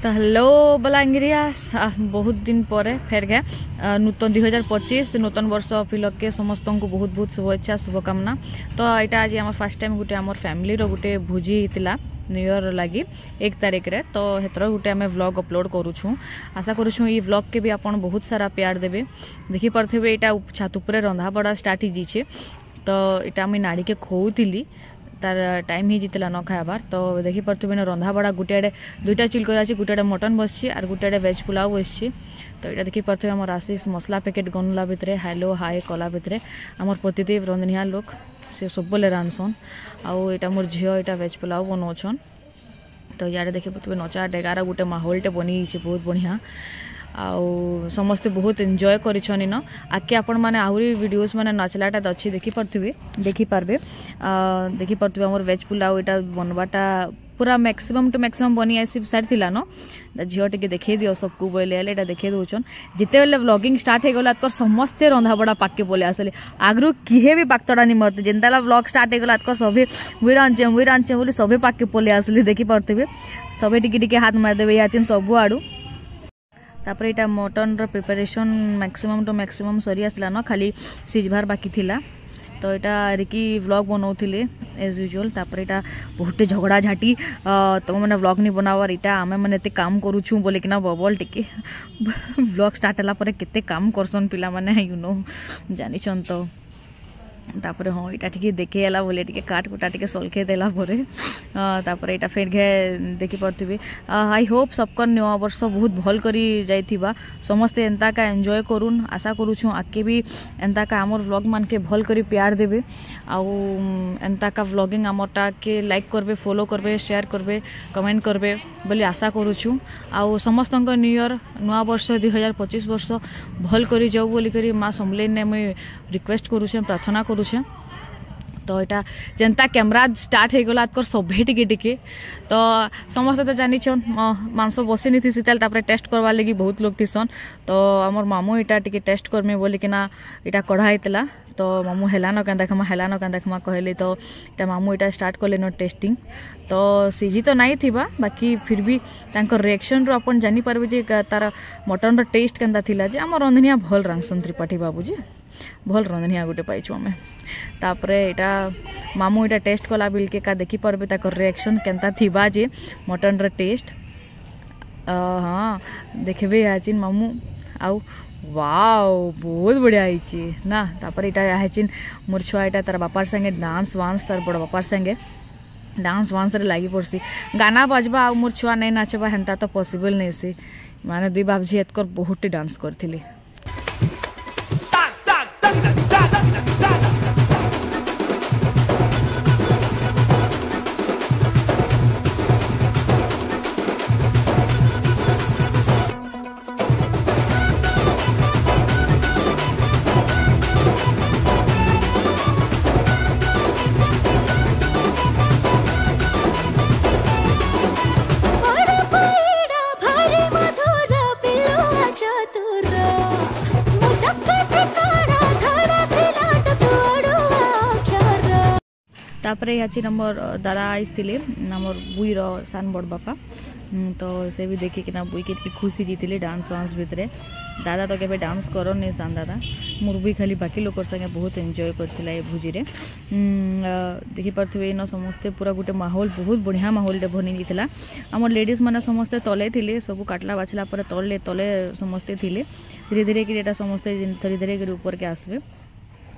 तो हेलो बलांगिरियास बहुत दिन पर फेर गए नूतन 2025 नूतन वर्ष उपलक्ष के समस्त को बहुत बहुत शुभेच्छा शुभकामना। तो यहाँ आज आम फास्ट टाइम गोटे आम फैमिली गोटे भोजी होता न्यू ईयर लगी 1 तारिख रे। तो हेतर गोटे आम व्लॉग अपलोड करूँ आशा करूँ ये व्लॉग के भी आप बहुत सारा प्यार देवे। देखी पारे यहाँ छात उपर रंधा बड़ा स्टार्ट हो जाइए। तो यहाँ मुझे नाड़ी के खोली तार टाइम ही जीतला न खाबार। तो देखी पारे ना रंधा बड़ा गोटे आड़े 2टा चुल कर गोटे मटन बसची और गोटे आड़े वेज पुलाव बसची। तो यहाँ देखी पारे आम आशीष मसला पैकेट गनुला भितर हाइलो हाई कला भितर आमर पतिदेव रंधनिया लोक से सब रांधसन आउ यहाँ मोर झील यहाँ वेज पुलाव बनाऊन। तो यार देखी पारे नचा डेगार गोटे माहौलटे बनी बहुत बढ़िया आउ समस्ते बहुत एंजॉय करिछनी न। आके आपण माने आहुरी वीडियोस माने नाचलाटा अच्छी देखी पारे हमर वेज पुलाव यहाँ बनवाटा पूरा मैक्सिमम टू मैक्सिमम बनी आसी सारी न। झील टे देखे दियो सबको बोले यहाँ देखे दौन जिते बेले व्लॉगिंग स्टार्ट हो गला समस्ते रंधा बड़ा पाके बोले आसले आगु किए भी पाकतड़ा नहीं मरते जेनता व्लॉग स्टार्ट हो गला सभी मुई रांचे बोली सभी पाके बोले आसले देखी पारे सभी टिके हाथ मारिदेवे यहाँ सब आड़ू। तापर यहाँ mutton preparation maximum to maximum सरी आसला न खाली सिझबार बाकी थिला। तो यहाँ रिकी व्लॉग बनाऊे एज यूजुअल। तापर यहाँ बहुत झगड़ा झाटी तुम मैंने व्लॉग नहीं बनावार यहाँ आम मैंने काम करूँ बोले कि बबल टिके व्लॉग स्टार्ट है केते काम करसन पिला माने यू नो जानिछन। तो तापर हाँ यहाँ टी देखेला बोले टी काट कुटा टी सलखे देला तापर यहाँ फिर घे देखी पारे आई होप सबकर नया वर्ष बहुत भल करी जाइथिबा समस्ते एंता का एंजॉय करूँ आशा करूँ आगे भी एंता का आमर व्लॉग मान के भल करी प्यार देवे आउ एंता का व्लॉगिंग आमरटा के लाइक करबे फॉलो करबे शेयर करबे कमेंट करबे बोली आशा करूँ। आउ समस्त न्यू ईयर नया वर्ष 2025 वर्ष भल करी जाऊ बोली करी माँ समलेई ने मुझे रिक्वेस्ट करूँ प्रार्थना करूँ। तो यहाँ जेनता कैमरा स्टार्ट हो गला सभे टिके तो समस्त तो जानी मांस बसी नहीं थी सीताल टेस्ट करवा लगी बहुत लोग थीसन। तो आमर मामू यहाँ टे टेस्ट करमी बोलिकिना यहाँ कढ़ाई था। तो मामू हेलान क्या देखमा कहली। तो यहाँ मामू यहाँ स्टार्ट कले न टेस्टिंग। तो सीझी तो नहीं थी बाकी फिर भी रिएक्शन रू अपन जानी पारबे जे तार मटन रो टेस्ट केनता थिला जे आम रंधनिया भल रांधसन त्रिपाठी बाबूजी भल रंधनिया गोटे पाइछु आमे। तापरे यहाँ मामू यहाँ टेस्ट कला बिलके का देखी पारबे ताकर रिएक्शन केनता थिबा जे मटन रो टेस्ट हाँ देखबे आचिन मामू आउ वाओ बहुत बढ़िया आई ना। तापर यहाँ आचिन मोर छुआ यहाँ तार बापार संगे डांस वांस तार बड़ बापार संगे डांस वांस रे लगी पड़सी गाना बजबा आ मोर छुआ नहीं नाचबा हेन्ता तो पॉसिबल नहीं सी माने दुई बाप झी एतकर बहुत डांस करथिले। तापर यहाँ नमर दादा आईले नमर बुई सान बड़ बापा। तो से भी देखिकिना बुई के खुशी जीतिले डांस वांस भितर दादा तो केबे डांस कर नहीं सान दादा मोर बुई खाली बाकी लोकर संगे बहुत एंजॉय करथिला ए भोजी रे। देखी पारे न समस्ते पूरा गोटे माहौल बहुत बढ़िया माहौल बनी जाता। आम लेडीज मैंने समस्ते तले थिले सब काटला बाछला पर तले तले समस्ते थिले धीरे धीरे कि समस्ते धीरे धीरे ऊपर के आसबे।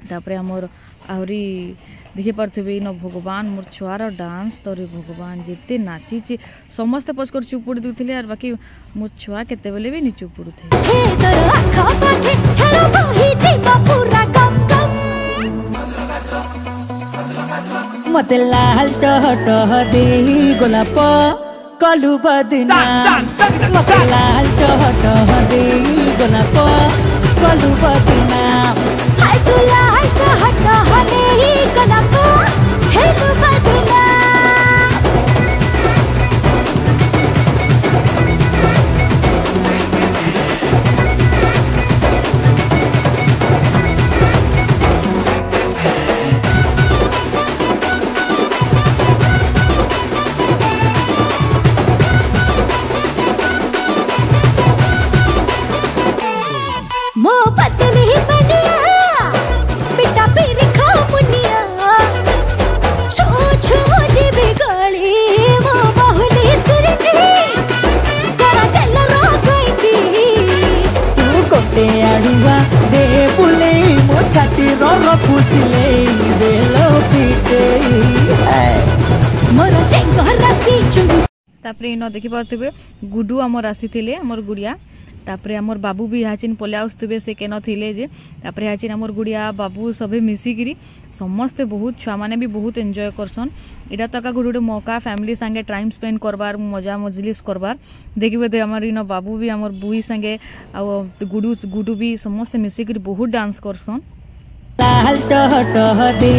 तापर आमर आहरी देखी पारे न भगवान मोर छुआर डांस तरी भगवान जिते नाची समस्ते पचकर चुप पड़ी दूसरे और बाकी मोर छुआ केते बेले भी नहीं चुप पड़ू थे। मते लाल टह दे गोलाप कलु बदना मते लाल टह दे गोलाप कलु बदना हाय तू लाल टह दे गोलाप हेलु बदना। फुसिले देलो पिटे मोर चेंगर राती चुंगु तापरे इन देखि पारथिबे गुडू हमर आसीथिले हमर गुड़िया तापरे हमर बाबू भी हाचिन पले आउथबे से केन थिले जे तापरे हाचिन हमर गुड़िया बाबू सबे मिसिगिरी समस्ते बहुत छुआ माने भी बहुत एंजॉय करसन इटा तका गुडुडे मौका फैमिली संगे टाइम स्पेंड करबार मजा मजलिस करबार देखिबे तो हमर इन बाबू भी हमर बुई संगे आ गुडू भी समस्ते मिसिगिरी बहुत डांस करसन लाल टह दे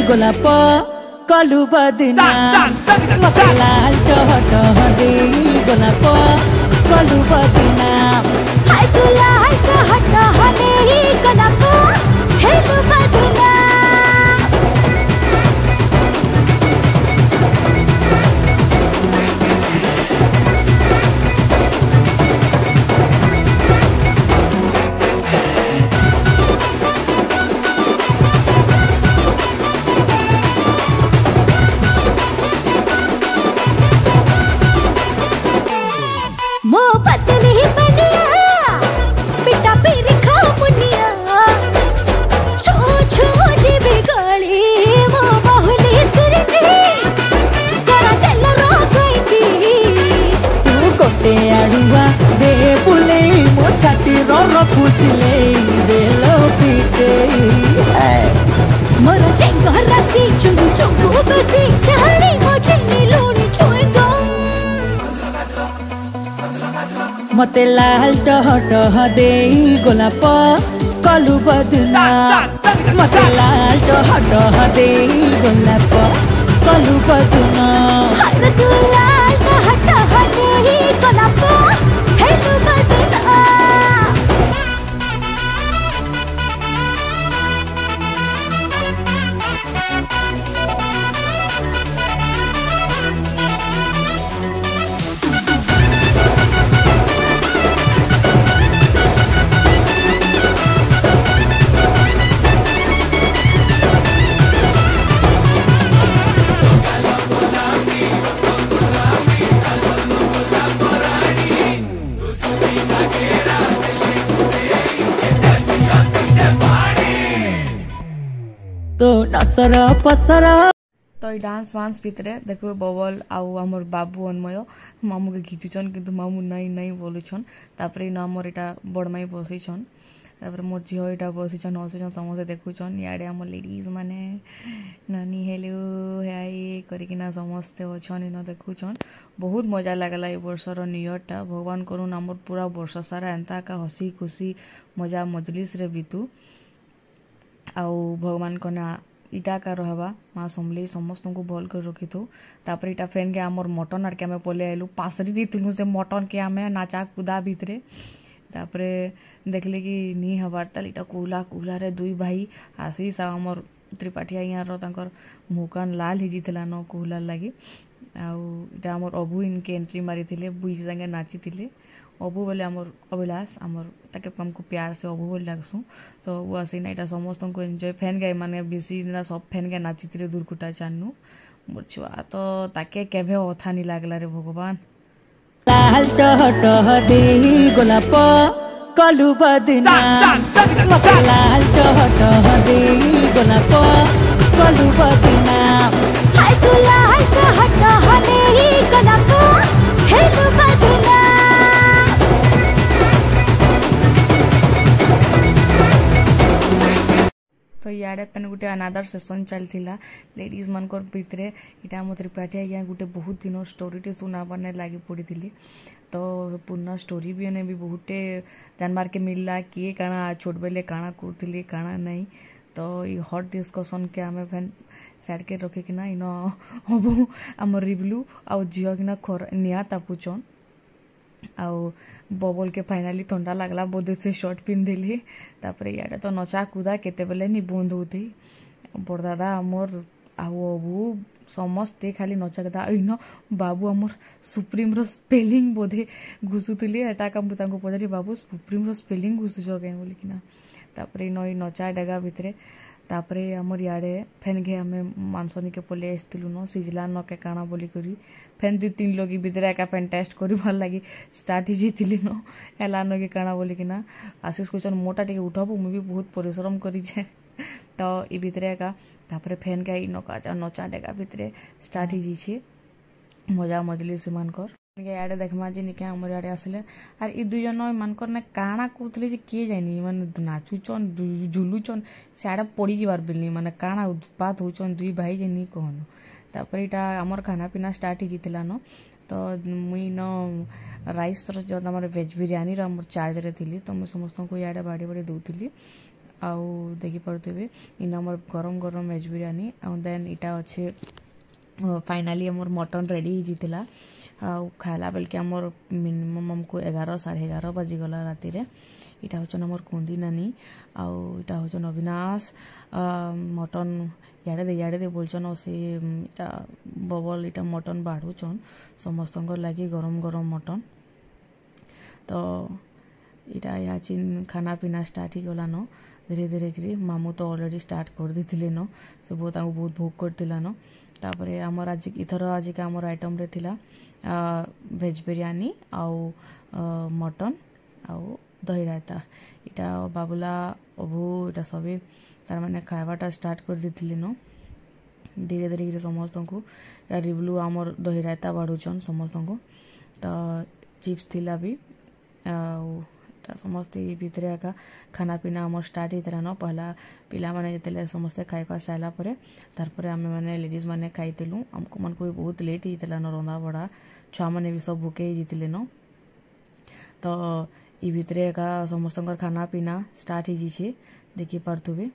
गोलाप कलु बदना मते लाल टह दे गोलाप कलु बदना हाय तू लाल टह दे गोलाप हेलु बदना फुसिले देलो पिटे मोर चेंगर राती चुंगु चुंगु बसी चहड़ी मोचे नीलूनी छुएगा मते लाल टह दे गोलाप कलु बदना मते लाल टह दे गोलाप कलु बदना हाय तू लाल टह दे गोलाप हेलु बदना तो नसर पसर तो डांस वांस भितरे देखो बबल आउ हमर बाबू अन्मय मामू के घिचुछन किंतु मामू नहीं नहीं बोलुछन तापरे न हमर एटा बड़माई बसिछन तापरे मोर झियो एटा बसिछन हसुछन समस्त देखुछन याडे हमर लेडीज माने नानी हेलो हाय करिकिना समस्त अछन न देखुछन बहुत मजा लागला ए वर्षर न्यू ईयर टा भगवान करून हमर पूरा वर्ष सारा एंता का हसी खुशी मजा मजलिस रे बितु आउ भगवान कना इटा का रहबा माँ समले समस्त को भल कर रखी थो तापर इटा फ्रेंड के आमर मटन आर के आमे पले आइलु पासरी दिथिलु से मटन के आमे नाचा कुदा भितरे तापरे देखले कि नी हबार ताल इटा कुला कुला रे दुई भाई आशीष आ हमर त्रिपाठी यहाँ रो तांकर मुकान लाल ही जितला न कुला लागी आउ इटा हमर अबू इनके एंट्री मारी थिले बुई संगे नाची थिले अबू बोले आमर अभिलाष आमर ताके हमको प्यार से अबू बोल लागसु तो वो आसीना इटा समस्त को एंजॉय फैन गाय माने बेसी दिना सब फैन गाय नाचितिरे दुर्कुटा चान्नु मोर छुआ तो ताके केभे अथा नि लागला रे भगवान लाल टह दे गोलाप कलु बदना मते लाल टह दे गोलाप कलु बदना हाय तू लाल टह दे गोलाप हेलु बदना तो याडे पेन गुटे अनादर सेशन चलथिला लेडीज मानकर भितरे इटा मो त्रिपाठी आज्ञा गुटे बहुत दिन स्टोरीटे सुना बने लागी पड़ी तो पूर्ण स्टोरी भी ने भी बहुते जानबार के मिलला किए काना छोट बेले काना करथिले काना नहीं तो ये हॉट डिस्कशन के आमे फैन साइड के रखे कि ना इन हबु हमर रिवलू आ जियो कि ना खर निया तापुचन आउ बबल के फाइनाली ठंडा लगला बोधे से शर्ट पिन दिली तापर इे तो नचा कूदा केते बेले नि बंद होती बड़दादा आमर आउ अबू समस्ते खाली नचा कथा इन बाबू आमर सुप्रीम रो स्पेलिंग बोधे घुसुले एटा का पचारि बाबू सुप्रीम रो स्पेलिंग घुसुच कहीं बोलिकिना तापर इन नचा डेगा भितर तापर आमर इे फेन घे आम मांसनी के पलि आसलु न सिझला न के काଣା बोली करी फेन 2-3 लोग भितर एका फेन टेस्ट कर लगी स्टार्ट ही न एला न के काଣା बोलिकिना आशीष क्वेश्चन मोटा टे उठबू मुझे भी बहुत परिश्रम करी तो ये भितर एका तापर फैन का नचा डेका भितर स्टार्ट हो मजा मजली से इे देखमा जे निके आमर इे आसले आर इ दुई जन मानकर ना काଣା करूले जे किए जानी माने नाचुचन झुलुचन सियाड़े पड़ी जाबार बेलनी माने काଣା उत्पात होचन दुई भाई जे नी कहन तापर इटा आमर खाना पीना स्टार्ट हो न तो मुई न राइस जो आम वेज बिरियानी आमर चार्ज रे थी तो मुझे समस्त को इे बाड़ी बाड़ी दूली आउ देखी पारे इन आमर गरम गरम वेज बिरियानी आउ देन इटा अच्छे फाइनाली आमर मटन रेडी होता आउ खाला बेल के आमर मिनिमम हमको 11 साढ़े 11 बाजिगला राति रे इटा होचन आमर कुंदी नानी आउ इटा होचन अविनाश मटन याड़े दे बोलचन से इटा बबल इटा मटन बाढ़ुचन समस्त लगी गरम गरम मटन तो इटा या चिन खाना पीना स्टार्ट ही गला न धीरे धीरे करी मामू तो ऑलरेडी स्टार्ट कर देथिले न से बहुत बहुत भोग करथिला न तापरे हमर आज इथर आज का हमर आइटम रे थिला वेज बिरियानी आउ मटन आउ दही रायता इटा बाबुला अबू इटा सभी तार माने खाइबाटा स्टार्ट कर देथिले न धीरे धीरे समस्त को रिवलू आमर दही रायता बाढ़ुचन समस्त को तो चिप्स थिला भी समस्ते भितर एका खाना पीना आम स्टार्ट होता न पहला पिला माने जते समस्ते खाई खुआ सारा तारपर आम मैंने लेडीज मैंने खाइलु आमको मन को भी बहुत लेट होता न रंधा बड़ा छुआ मैंने भी सब भूके ही न तो ये भितर एका समस्त खाना पीना स्टार्ट हो देखी पार्थुबे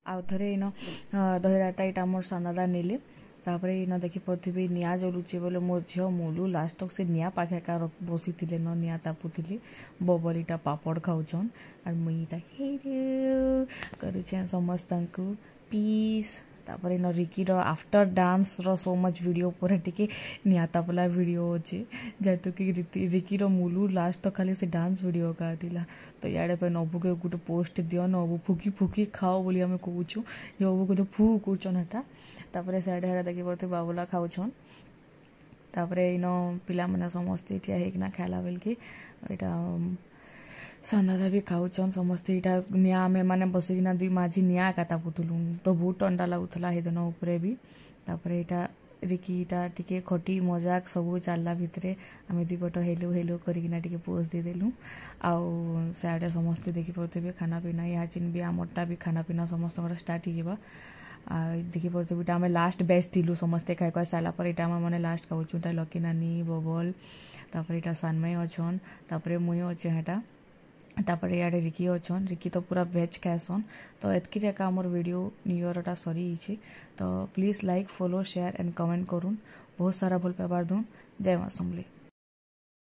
आउ थे इन दही रायता इटा मोर सानादा नेले तापर इन देखी पारे निआ जलुचे बोले मोर झील मोलू लास्ट तक से निआ पाखे का बसी न निआ तापुली बबल इटा पापड़ खाऊन और मुईटा कर समस्त पीस तापर इन रिकी after dance so much video पर टिके निआ तापला वीडियो अच्छे जेहेतु कि रिकी मुलू लास्ट तक खाली से डांस वीडियो का दिला तो याडे पे नबू के गोटे पोस्ट दियो नबू फुकी फुकी खाओ बोली आम कहूँ ये नबू को फू कौन हेटा तापर साइडे हेड़ा देखी पारे बाबुला खाऊन तापर इन पिला मैंने समस्ते ठिया होना खाला बेल कि यहाँ सानादा भी खाऊन समस्ते इटा निआ आम मैंने बसिकिना दुई माझी निआ एका तापुलु तो बहुत ठंडा लगुला हे दिन उपरे भी तापर इटा रिकी इटा टिके खटी मजाक सब चलला भितर आम दुपट हेलु हेलु करना टिके पोज देदेलु आउ साइडे समस्ते देखी पारे खाना पीना यहाँ चिन भी आमरटा भी खाना पीना समस्त स्टार्ट हो देखी पारे आम लास्ट बैच थिलु समस्ते खाई खुआ सारापर यहाँ मैंने लास्ट खाऊँ लकी नानी बबल तापर इटा सानमाई अच्छन तापर मुई अच्छे हेटा तापर इे रिकी अच्छन रिकी तो पूरा वेज खाएसन तो एतकी एका आमर वीडियो न्यूयरटा सरी तो please like follow share and comment करूँ बहुत सारा भल पाइबार दून जय माँ समलेई।